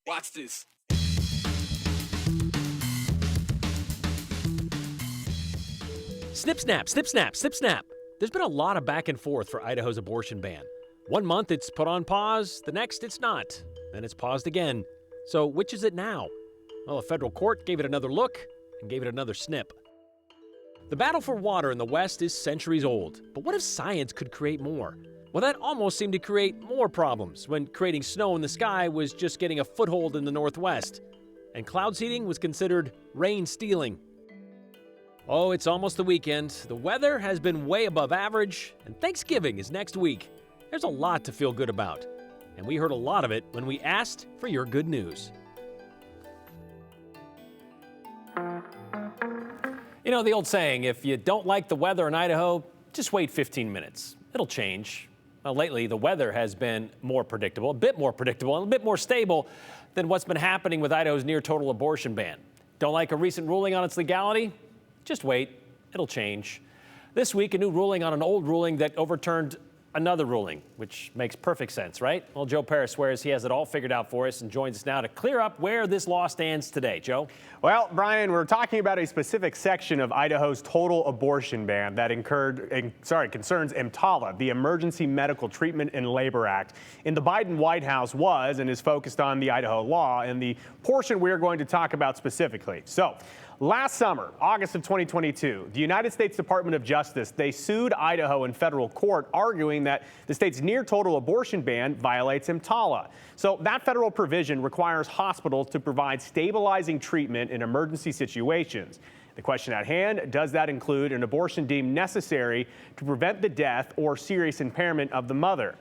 Watch this. Snip, snap, snip, snap, snip, snap. There's been a lot of back and forth for Idaho's abortion ban. 1 month it's put on pause, the next it's not. Then it's paused again. So which is it now? Well, a federal court gave it another look and gave it another snip. The battle for water in the West is centuries old. But what if science could create more? Well, that almost seemed to create more problems when creating snow in the sky was just getting a foothold in the Northwest. And cloud seeding was considered rain stealing. Oh, it's almost the weekend. The weather has been way above average, and Thanksgiving is next week. There's a lot to feel good about. And we heard a lot of it when we asked for your good news. You know the old saying, if you don't like the weather in Idaho, just wait 15 minutes. It'll change. Well, lately, the weather has been more predictable, a bit more predictable, and a bit more stable than what's been happening with Idaho's near-total abortion ban. Don't like a recent ruling on its legality? Just wait. It'll change. This week, a new ruling on an old ruling that overturned another ruling, which makes perfect sense, right? Well, Joe Paris swears he has it all figured out for us and joins us now to clear up where this law stands today. Joe? Well, Brian, we're talking about a specific section of Idaho's total abortion ban that concerns EMTALA, the Emergency Medical Treatment and Labor Act. In the Biden White House was and is focused on the Idaho law and the portion we're going to talk about specifically. So, last summer, August of 2022, the United States Department of Justice, they sued Idaho in federal court, arguing that the state's near-total abortion ban violates EMTALA. So that federal provision requires hospitals to provide stabilizing treatment in emergency situations. The question at hand, does that include an abortion deemed necessary to prevent the death or serious impairment of the mother?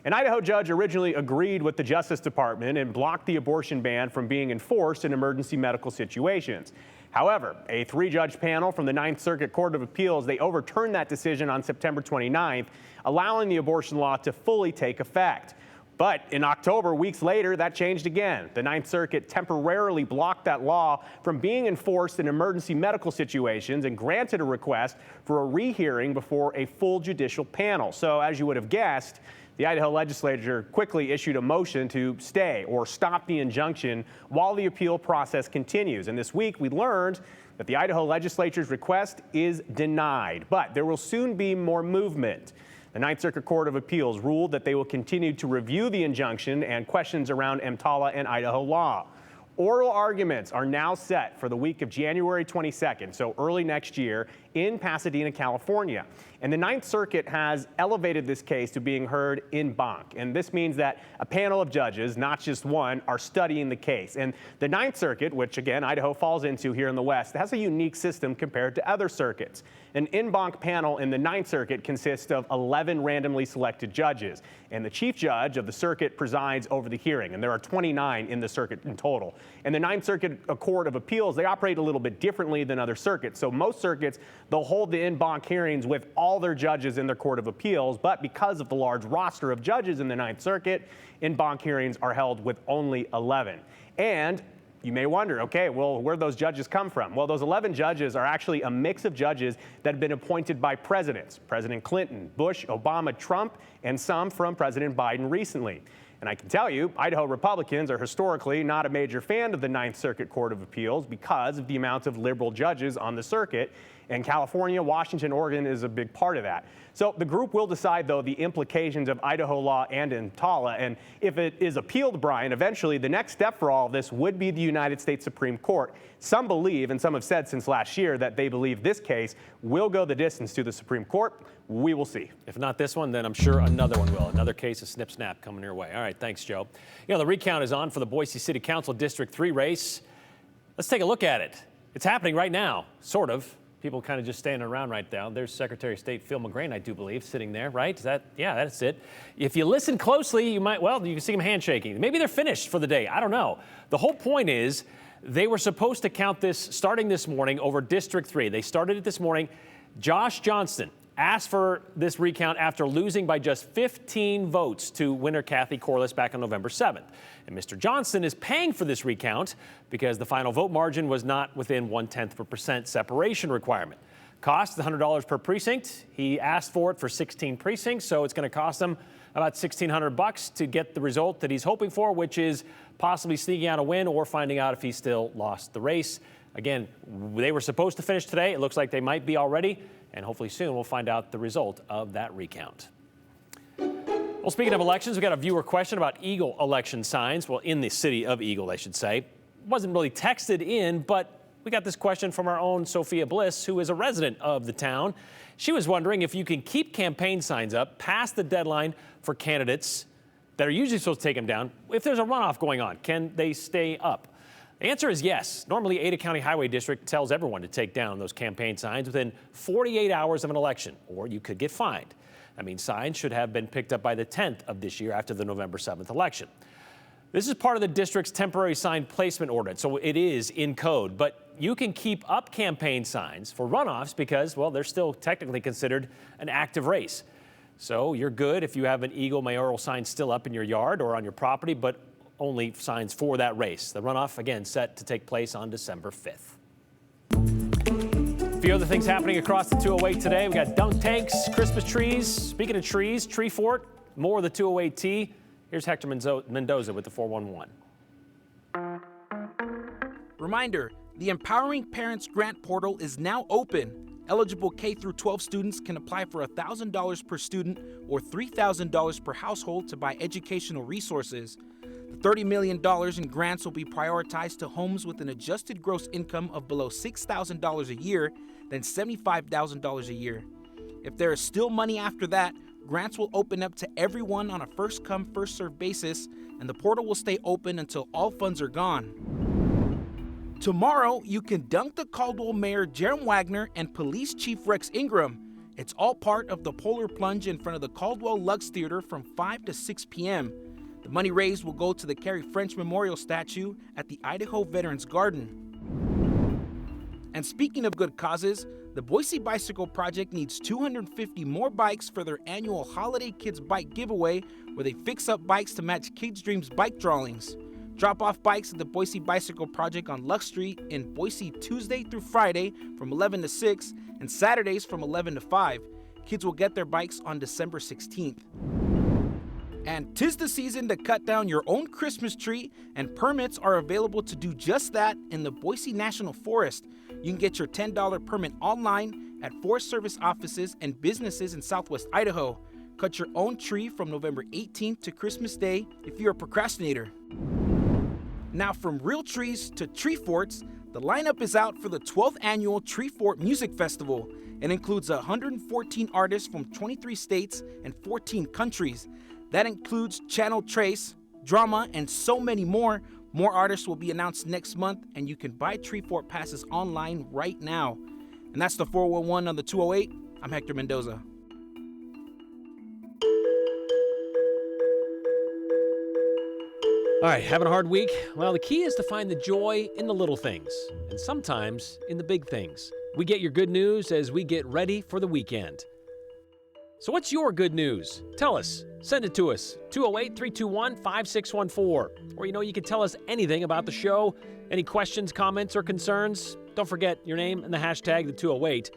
An Idaho judge originally agreed with the Justice Department and blocked the abortion ban from being enforced in emergency medical situations. However, a 3-judge panel from the Ninth Circuit Court of Appeals, they overturned that decision on September 29th, allowing the abortion law to fully take effect. But in October, weeks later, that changed again. The Ninth Circuit temporarily blocked that law from being enforced in emergency medical situations and granted a request for a rehearing before a full judicial panel. So, as you would have guessed, the Idaho legislature quickly issued a motion to stay or stop the injunction while the appeal process continues. And this week, we learned that the Idaho legislature's request is denied. But there will soon be more movement. The Ninth Circuit Court of Appeals ruled that they will continue to review the injunction and questions around EMTALA and Idaho law. Oral arguments are now set for the week of January 22nd, so early next year, in Pasadena, California. And the Ninth Circuit has elevated this case to being heard en banc. And this means that a panel of judges, not just one, are studying the case. And the Ninth Circuit, which again Idaho falls into here in the West, has a unique system compared to other circuits. An en banc panel in the Ninth Circuit consists of 11 randomly selected judges. And the chief judge of the circuit presides over the hearing. And there are 29 in the circuit in total. And the Ninth Circuit Court of Appeals, they operate a little bit differently than other circuits. So most circuits, they'll hold the en banc hearings with all their judges in their Court of Appeals. But because of the large roster of judges in the Ninth Circuit, en banc hearings are held with only 11. And you may wonder, okay, well, where do those judges come from? Well, those 11 judges are actually a mix of judges that have been appointed by presidents, President Clinton, Bush, Obama, Trump, and some from President Biden recently. And I can tell you, Idaho Republicans are historically not a major fan of the Ninth Circuit Court of Appeals because of the amount of liberal judges on the circuit. And California, Washington, Oregon is a big part of that. So the group will decide, though, the implications of Idaho law and EMTALA. And if it is appealed, Brian, eventually the next step for all of this would be the United States Supreme Court. Some believe, and some have said since last year, that they believe this case will go the distance to the Supreme Court. We will see. If not this one, then I'm sure another one will. Another case of snip snap coming your way. All right, thanks, Joe. You know, the recount is on for the Boise City Council District 3 race. Let's take a look at it. It's happening right now, sort of. People kind of just standing around right now. There's Secretary of State Phil McGrain, I do believe, sitting there, right? Is that, yeah, that's it. If you listen closely, you might, well, you can see them handshaking. Maybe they're finished for the day. I don't know. The whole point is they were supposed to count this starting this morning over District 3. They started it this morning. Josh Johnston asked for this recount after losing by just 15 votes to winner Kathy Corliss back on November 7th. And Mr. Johnston is paying for this recount because the final vote margin was not within 0.1% separation requirement. Cost $100 per precinct. He asked for it for 16 precincts, so it's going to cost him about $1,600 to get the result that he's hoping for, which is possibly sneaking out a win or finding out if he still lost the race. Again, they were supposed to finish today. It looks like they might be already, and hopefully soon we'll find out the result of that recount. Well, speaking of elections, we got a viewer question about Eagle election signs. Well, in the city of Eagle, I should say. It wasn't really texted in, but we got this question from our own Sophia Bliss, who is a resident of the town. She was wondering if you can keep campaign signs up past the deadline for candidates that are usually supposed to take them down. If there's a runoff going on, can they stay up? The answer is yes. Normally, Ada County Highway District tells everyone to take down those campaign signs within 48 hours of an election, or you could get fined. I mean, signs should have been picked up by the 10th of this year after the November 7th election. This is part of the district's temporary sign placement ordinance, so it is in code, but you can keep up campaign signs for runoffs because, well, they're still technically considered an active race. So you're good if you have an Eagle mayoral sign still up in your yard or on your property, but only signs for that race. The runoff, again, set to take place on December 5th. A few other things happening across the 208 today. We got dunk tanks, Christmas trees. Speaking of trees, tree fort, more of the 208T. Here's Hector Mendoza with the 411. Reminder, the Empowering Parents Grant Portal is now open. Eligible K-12 students can apply for $1,000 per student or $3,000 per household to buy educational resources. The $30 million in grants will be prioritized to homes with an adjusted gross income of below $6,000 a year, then $75,000 a year. If there is still money after that, grants will open up to everyone on a first-come, first-served basis, and the portal will stay open until all funds are gone. Tomorrow, you can dunk the Caldwell Mayor Jerem Wagner and Police Chief Rex Ingram. It's all part of the Polar Plunge in front of the Caldwell Lux Theater from 5 to 6 p.m. The money raised will go to the Carrie French Memorial Statue at the Idaho Veterans Garden. And speaking of good causes, the Boise Bicycle Project needs 250 more bikes for their annual Holiday Kids Bike Giveaway, where they fix up bikes to match Kids' Dreams bike drawings. Drop off bikes at the Boise Bicycle Project on Lux Street in Boise Tuesday through Friday from 11 to 6 and Saturdays from 11 to 5. Kids will get their bikes on December 16th. And 'tis the season to cut down your own Christmas tree, and permits are available to do just that in the Boise National Forest. You can get your $10 permit online at Forest Service offices and businesses in Southwest Idaho. Cut your own tree from November 18th to Christmas Day if you're a procrastinator. Now, from real trees to tree forts, the lineup is out for the 12th annual Tree Fort Music Festival. It includes 114 artists from 23 states and 14 countries. That includes Channel Trace, Drama, and so many more. More artists will be announced next month, and you can buy Tree Fort passes online right now. And that's the 411 on the 208. I'm Hector Mendoza. All right, having a hard week? Well, the key is to find the joy in the little things, and sometimes in the big things. We get your good news as we get ready for the weekend. So what's your good news? Tell us. Send it to us, 208-321-5614. Or, you can tell us anything about the show, any questions, comments, or concerns. Don't forget your name and the hashtag, the 208.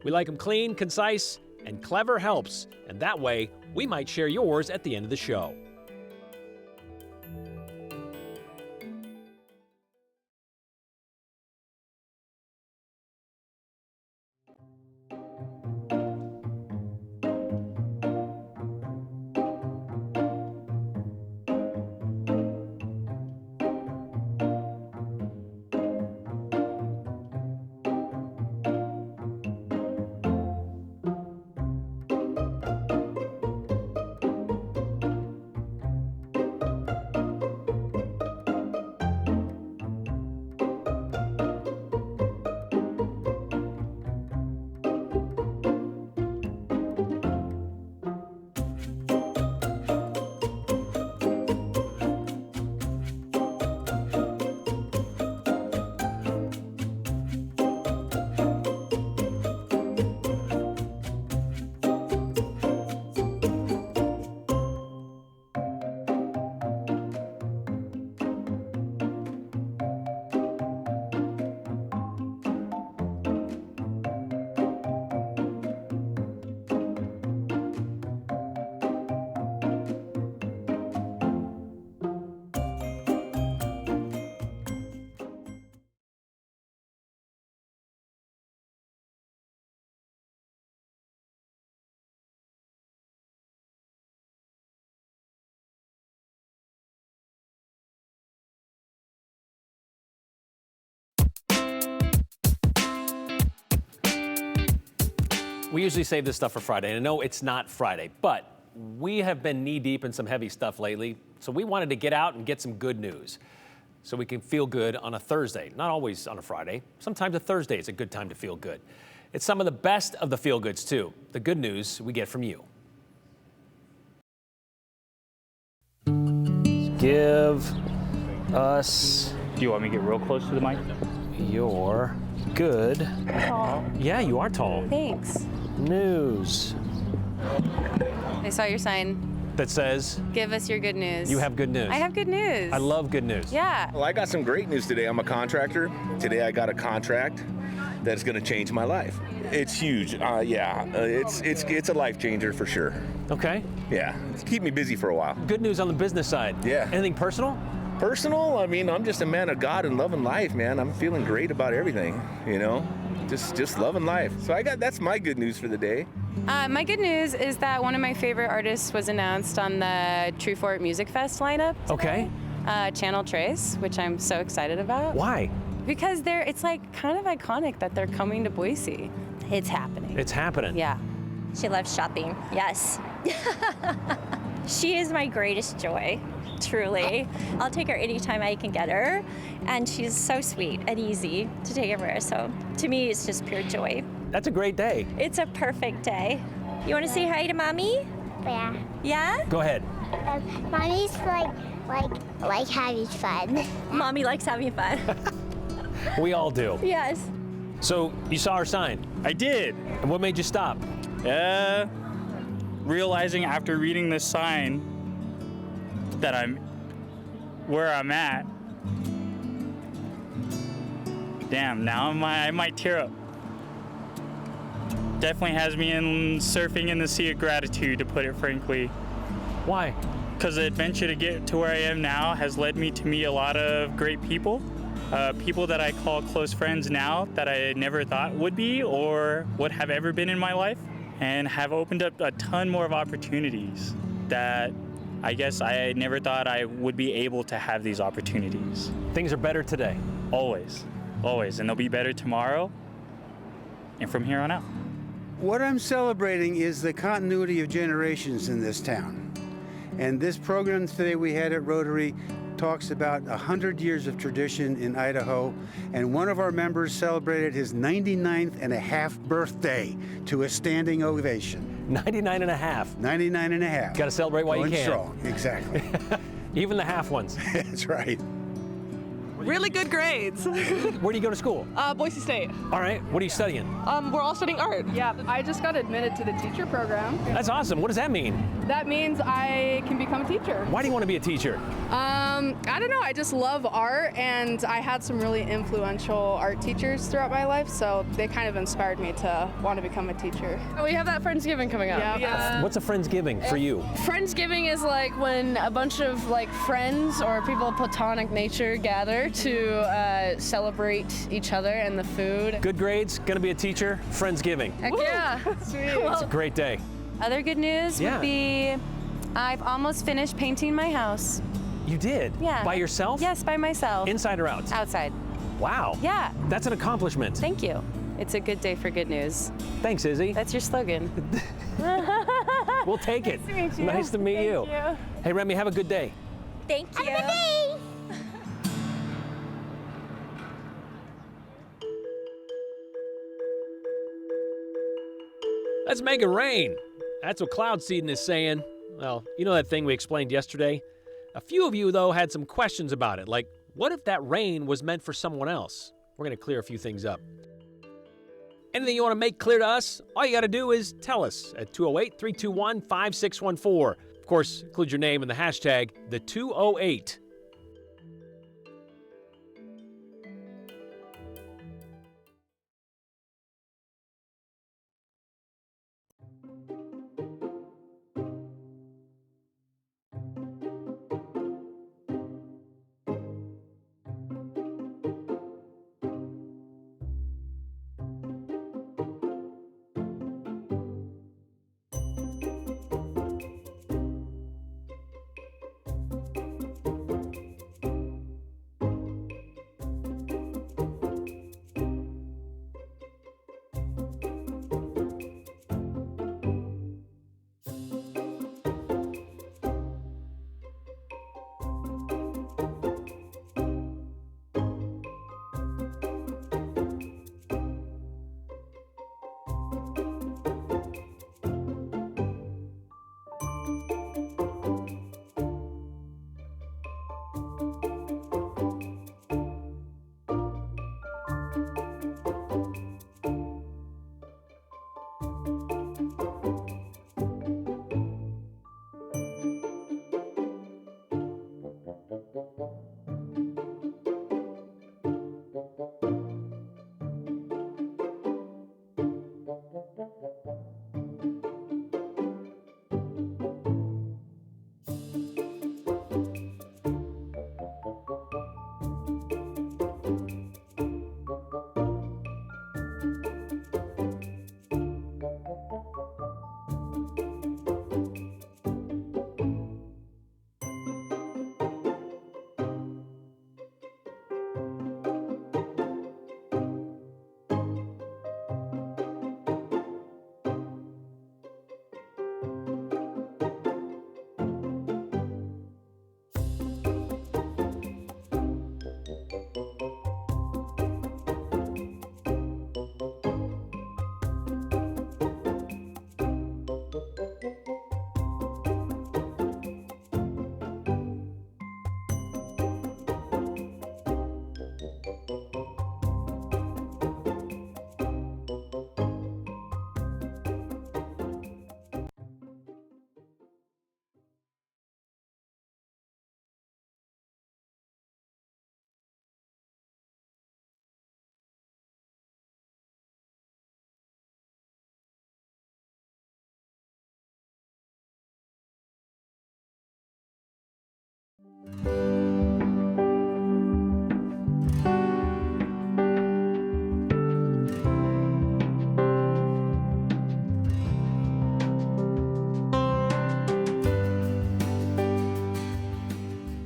We like them clean, concise, and clever helps. And that way, we might share yours at the end of the show. We usually save this stuff for Friday, and I know it's not Friday, but we have been knee-deep in some heavy stuff lately, so we wanted to get out and get some good news so we can feel good on a Thursday. Not always on a Friday. Sometimes a Thursday is a good time to feel good. It's some of the best of the feel-goods, too. The good news we get from you. Give us... Do you want me to get real close to the mic? Your good... Tall. Yeah, you are tall. Thanks. News. I saw your sign. That says... Give us your good news. You have good news. I have good news. I love good news. Yeah. Well, I got some great news today. I'm a contractor. Today I got a contract that's going to change my life. It's huge. It's a life changer for sure. Okay. Yeah, it's keep me busy for a while. Good news on the business side. Yeah. Anything personal? Personal? I mean, I'm just a man of God and loving life, man. I'm feeling great about everything, you know? Just loving life. So that's my good news for the day. My good news is that one of my favorite artists was announced on the True Fort Music Fest lineup today. Okay. Channel Trace, which I'm so excited about. Why? Because it's like kind of iconic that they're coming to Boise. It's happening. It's happening. Yeah. She loves shopping, yes. She is my greatest joy, truly. I'll take her anytime I can get her, and she's so sweet and easy to take care of. So to me, it's just pure joy. That's a great day. It's a perfect day. You want to say hi to Mommy? Yeah. Yeah? Go ahead. Mommy's like having fun. Mommy likes having fun. We all do. Yes. So you saw our sign. I did. And what made you stop? Realizing after reading this sign that I'm where I'm at. Damn, now I might tear up. Definitely has me surfing in the sea of gratitude, to put it frankly. Why? Because the adventure to get to where I am now has led me to meet a lot of great people. People that I call close friends now that I never thought would be or would have ever been in my life, and have opened up a ton more of opportunities that I guess I never thought I would be able to have these opportunities. Things are better today. Always, always, and they'll be better tomorrow and from here on out. What I'm celebrating is the continuity of generations in this town. And this program today we had at Rotary talks about 100 years of tradition in Idaho, and one of our members celebrated his 99th and a half birthday to a standing ovation. 99 and a half. 99 and a half. Got to celebrate while you Going can. strong, exactly. Even the half ones. That's right. Really good grades. Where do you go to school? Boise State. All right. What are you studying? We're all studying art. Yeah, I just got admitted to the teacher program. That's awesome. What does that mean? That means I can become a teacher. Why do you want to be a teacher? I don't know. I just love art, and I had some really influential art teachers throughout my life, so they kind of inspired me to want to become a teacher. We have that Friendsgiving coming up. Yeah. What's a Friendsgiving for you? Friendsgiving is like when a bunch of friends or people of platonic nature gather to celebrate each other and the food. Good grades, gonna be a teacher, Friendsgiving. Heck yeah. Sweet. It's a great day. Other good news Yeah. would be I've almost finished painting my house. You did? Yeah. By yourself? Yes, by myself. Inside or out? Outside. Wow. Yeah. That's an accomplishment. Thank you. It's a good day for good news. Thanks, Izzy. That's your slogan. We'll take it. Nice to meet you. Nice to meet Thank you. you. Hey, Remy, have a good day. Thank you. Have a good day. Let's make it rain. That's what cloud seeding is saying. Well, you know that thing we explained yesterday? A few of you, though, had some questions about it, like, what if that rain was meant for someone else? We're going to clear a few things up. Anything you want to make clear to us, all you got to do is tell us at 208-321-5614. Of course, include your name and the hashtag, the208.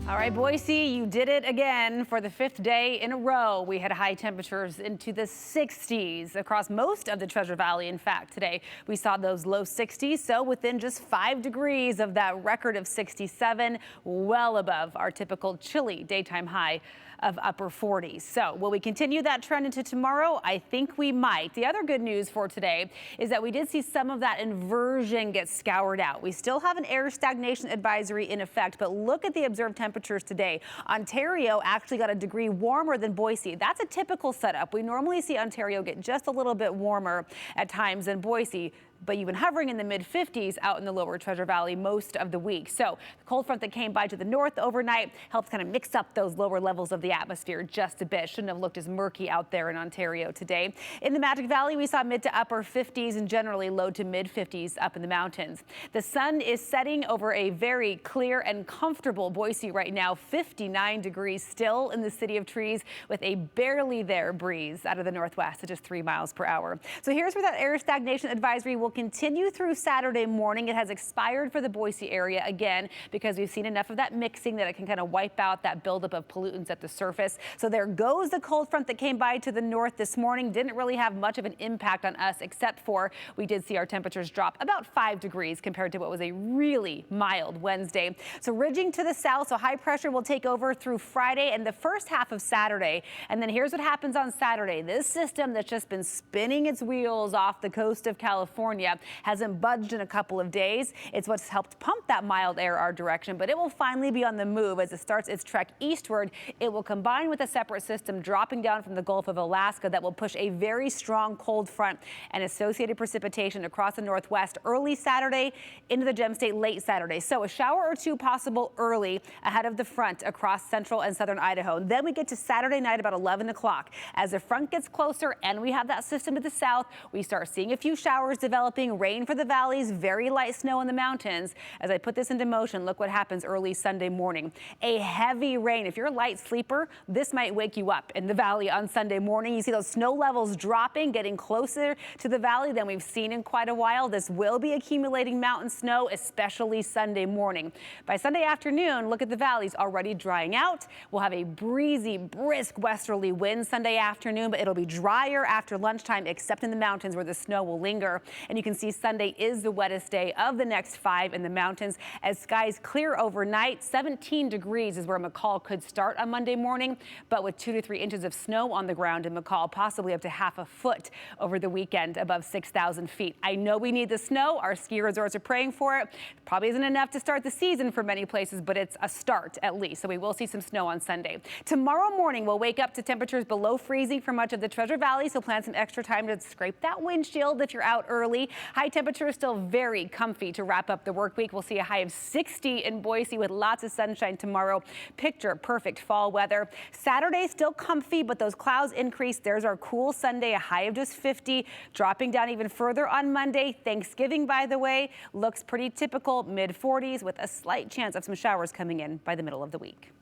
All right, Boise, you did it again for the 5th day in a row. We had high temperatures into the 60s across most of the Treasure Valley. In fact, today we saw those low 60s, so within just 5 degrees of that record of 67, well above our typical chilly daytime high of upper 40s. So will we continue that trend into tomorrow? I think we might. The other good news for today is that we did see some of that inversion get scoured out. We still have an air stagnation advisory in effect, but look at the observed temperatures today. Ontario actually got a degree warmer than Boise. That's a typical setup. We normally see Ontario get just a little bit warmer at times than Boise, but you've been hovering in the mid-50s out in the lower Treasure Valley most of the week. So the cold front that came by to the north overnight helped kind of mix up those lower levels of the atmosphere just a bit. Shouldn't have looked as murky out there in Ontario today. In the Magic Valley, we saw mid to upper 50s and generally low to mid-50s up in the mountains. The sun is setting over a very clear and comfortable Boise right now, 59 degrees still in the City of Trees with a barely there breeze out of the northwest at just 3 miles per hour. So here's where that air stagnation advisory will continue through Saturday morning. It has expired for the Boise area again because we've seen enough of that mixing that it can kind of wipe out that buildup of pollutants at the surface. So there goes the cold front that came by to the north this morning. Didn't really have much of an impact on us, except for we did see our temperatures drop about 5 degrees compared to what was a really mild Wednesday. So ridging to the south, so high pressure will take over through Friday and the first half of Saturday. And then here's what happens on Saturday. This system that's just been spinning its wheels off the coast of California hasn't budged in a couple of days. It's what's helped pump that mild air our direction, but it will finally be on the move as it starts its trek eastward. It will combine with a separate system dropping down from the Gulf of Alaska that will push a very strong cold front and associated precipitation across the northwest early Saturday into the Gem State late Saturday. So a shower or two possible early ahead of the front across central and southern Idaho. And then we get to Saturday night about 11 o'clock. As the front gets closer and we have that system to the south, we start seeing a few showers developing, rain for the valleys, very light snow in the mountains. As I put this into motion, look what happens early Sunday morning. A heavy rain. If you're a light sleeper, this might wake you up in the valley on Sunday morning. You see those snow levels dropping, getting closer to the valley than we've seen in quite a while. This will be accumulating mountain snow, especially Sunday morning. By Sunday afternoon, look at the valleys already drying out. We'll have a breezy, brisk westerly wind Sunday afternoon, but it'll be drier after lunchtime, except in the mountains where the snow will linger. And you can see Sunday is the wettest day of the next 5 in the mountains as skies clear overnight. 17 degrees is where McCall could start on Monday morning, but with 2 to 3 inches of snow on the ground in McCall, possibly up to half a foot over the weekend above 6,000 feet. I know we need the snow. Our ski resorts are praying for it. Probably isn't enough to start the season for many places, but it's a start at least. So we will see some snow on Sunday. Tomorrow morning, we'll wake up to temperatures below freezing for much of the Treasure Valley, so plan some extra time to scrape that windshield if you're out early. High temperature is still very comfy to wrap up the work week. We'll see a high of 60 in Boise with lots of sunshine tomorrow. Picture perfect fall weather. Saturday still comfy, but those clouds increase. There's our cool Sunday, a high of just 50, dropping down even further on Monday. Thanksgiving, by the way, looks pretty typical, mid-40s with a slight chance of some showers coming in by the middle of the week.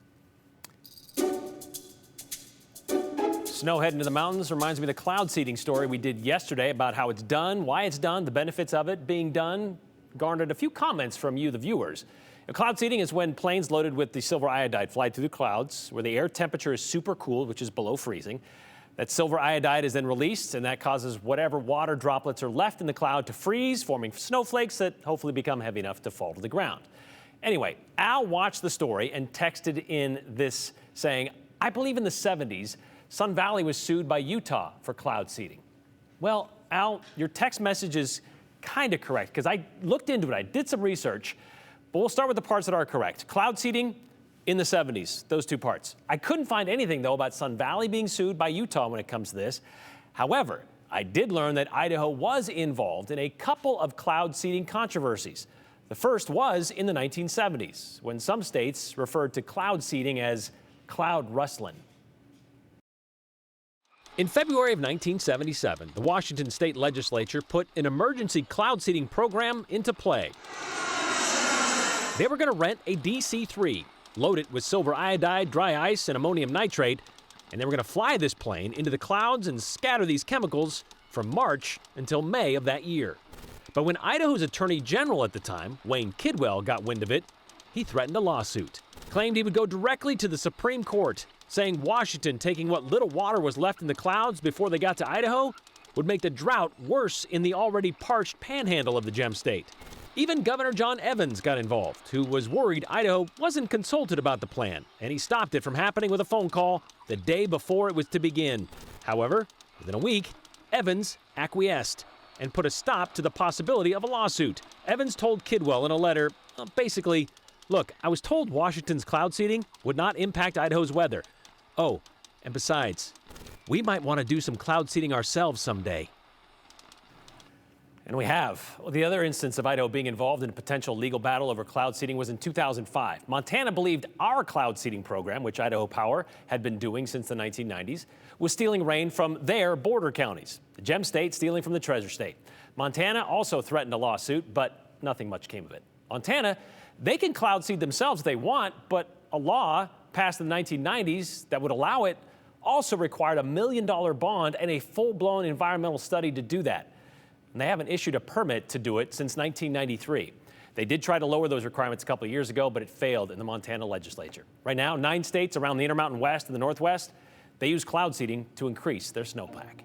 Snow heading to the mountains reminds me of the cloud seeding story we did yesterday about how it's done, why it's done, the benefits of it being done. Garnered a few comments from you, the viewers. Cloud seeding is when planes loaded with the silver iodide fly through the clouds where the air temperature is super cool, which is below freezing. That silver iodide is then released, and that causes whatever water droplets are left in the cloud to freeze, forming snowflakes that hopefully become heavy enough to fall to the ground. Anyway, Al watched the story and texted in this saying, I believe in the 70s, Sun Valley was sued by Utah for cloud seeding. Well, Al, your text message is kind of correct because I looked into it. I did some research, but we'll start with the parts that are correct. Cloud seeding in the 70s, those two parts. I couldn't find anything, though, about Sun Valley being sued by Utah when it comes to this. However, I did learn that Idaho was involved in a couple of cloud seeding controversies. The first was in the 1970s, when some states referred to cloud seeding as cloud rustling. In February of 1977, the Washington state legislature put an emergency cloud seeding program into play. They were going to rent a DC-3, load it with silver iodide, dry ice, and ammonium nitrate, and they were going to fly this plane into the clouds and scatter these chemicals from March until May of that year. But when Idaho's Attorney General at the time, Wayne Kidwell, got wind of it, he threatened a lawsuit. Claimed he would go directly to the Supreme Court, saying Washington taking what little water was left in the clouds before they got to Idaho would make the drought worse in the already parched panhandle of the Gem State. Even Governor John Evans got involved, who was worried Idaho wasn't consulted about the plan, and he stopped it from happening with a phone call the day before it was to begin. However, within a week, Evans acquiesced and put a stop to the possibility of a lawsuit. Evans told Kidwell in a letter, basically, look, I was told Washington's cloud seeding would not impact Idaho's weather. Oh, and besides, we might want to do some cloud seeding ourselves someday. And we have. The other instance of Idaho being involved in a potential legal battle over cloud seeding was in 2005. Montana believed our cloud seeding program, which Idaho Power had been doing since the 1990s, was stealing rain from their border counties. The Gem State stealing from the Treasure State. Montana also threatened a lawsuit, but nothing much came of it. Montana, they can cloud seed themselves if they want, but a law passed in the 1990s that would allow it also required $1 million bond and a full-blown environmental study to do that. And they haven't issued a permit to do it since 1993. They did try to lower those requirements a couple of years ago, but it failed in the Montana legislature. Right now, 9 states around the Intermountain West and the Northwest, they use cloud seeding to increase their snowpack.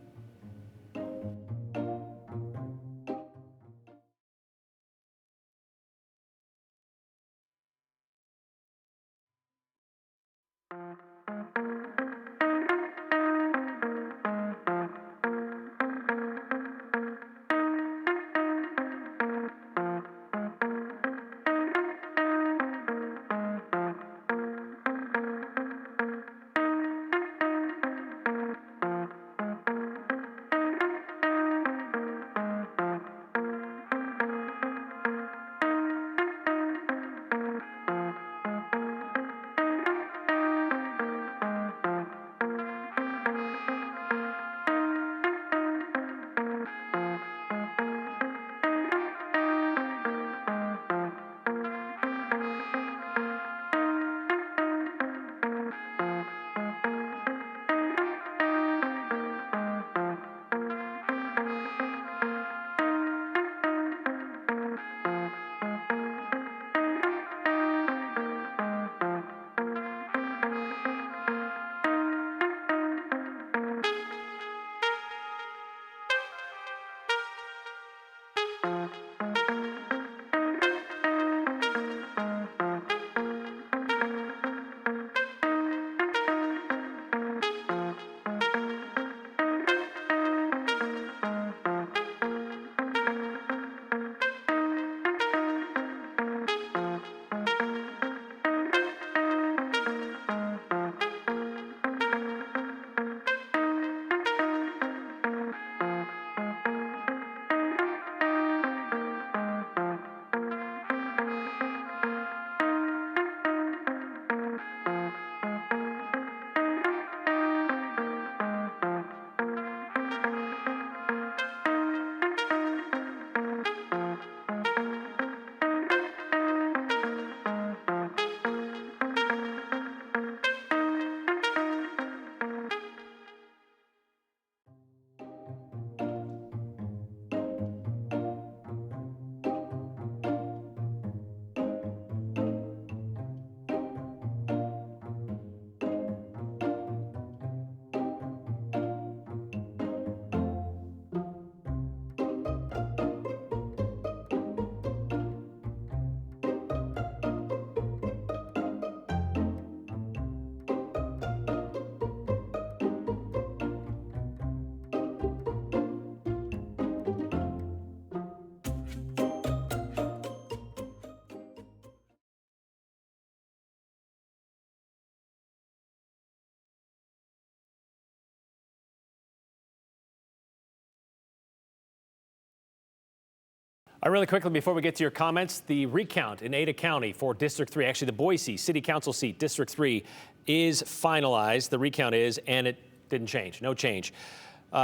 Really quickly, before we get to your comments, the recount in Ada County for District 3, actually the Boise City Council seat, District 3, is finalized. The recount is, and it didn't change, no change.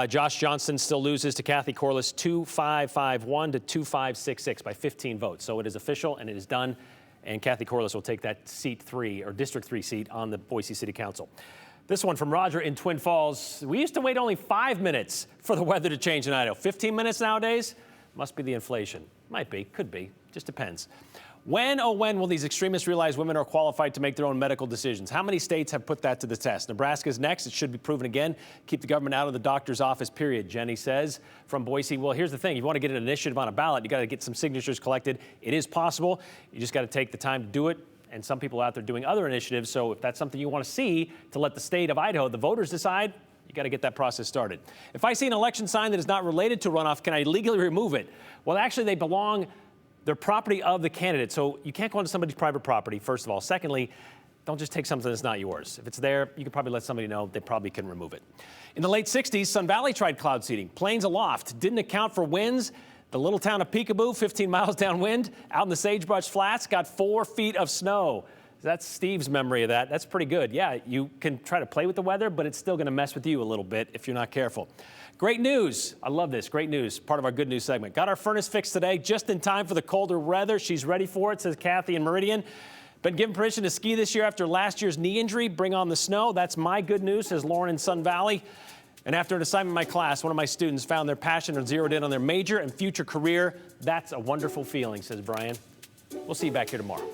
Josh Johnson still loses to Kathy Corliss 2551 to 2566 by 15 votes. So it is official and it is done. And Kathy Corliss will take that seat 3 or District 3 seat on the Boise City Council. This one from Roger in Twin Falls. We used to wait only 5 minutes for the weather to change in Idaho. 15 minutes nowadays? Must be the inflation. Might be, could be, just depends. When, oh when, will these extremists realize women are qualified to make their own medical decisions? How many states have put that to the test? Nebraska's next. It should be proven again. Keep the government out of the doctor's office, period, Jenny says from Boise. Well, here's the thing. If you want to get an initiative on a ballot, you got to get some signatures collected. It is possible. You just got to take the time to do it. And some people out there doing other initiatives. So if that's something you want to see to let the state of Idaho, the voters decide, you got to get that process started. If I see an election sign that is not related to runoff, can I legally remove it? Well, actually, they're property of the candidate. So you can't go onto somebody's private property, first of all. Secondly, don't just take something that's not yours. If it's there, you can probably let somebody know. They probably can remove it. In the late 60s, Sun Valley tried cloud seeding. Planes aloft, didn't account for winds. The little town of Peekaboo, 15 miles downwind, out in the Sagebrush Flats, got 4 feet of snow. That's Steve's memory of that. That's pretty good. Yeah, you can try to play with the weather, but it's still going to mess with you a little bit if you're not careful. Great news. I love this. Great news. Part of our good news segment. Got our furnace fixed today, just in time for the colder weather. She's ready for it, says Kathy in Meridian. Been given permission to ski this year after last year's knee injury. Bring on the snow. That's my good news, says Lauren in Sun Valley. And after an assignment in my class, one of my students found their passion and zeroed in on their major and future career. That's a wonderful feeling, says Brian. We'll see you back here tomorrow.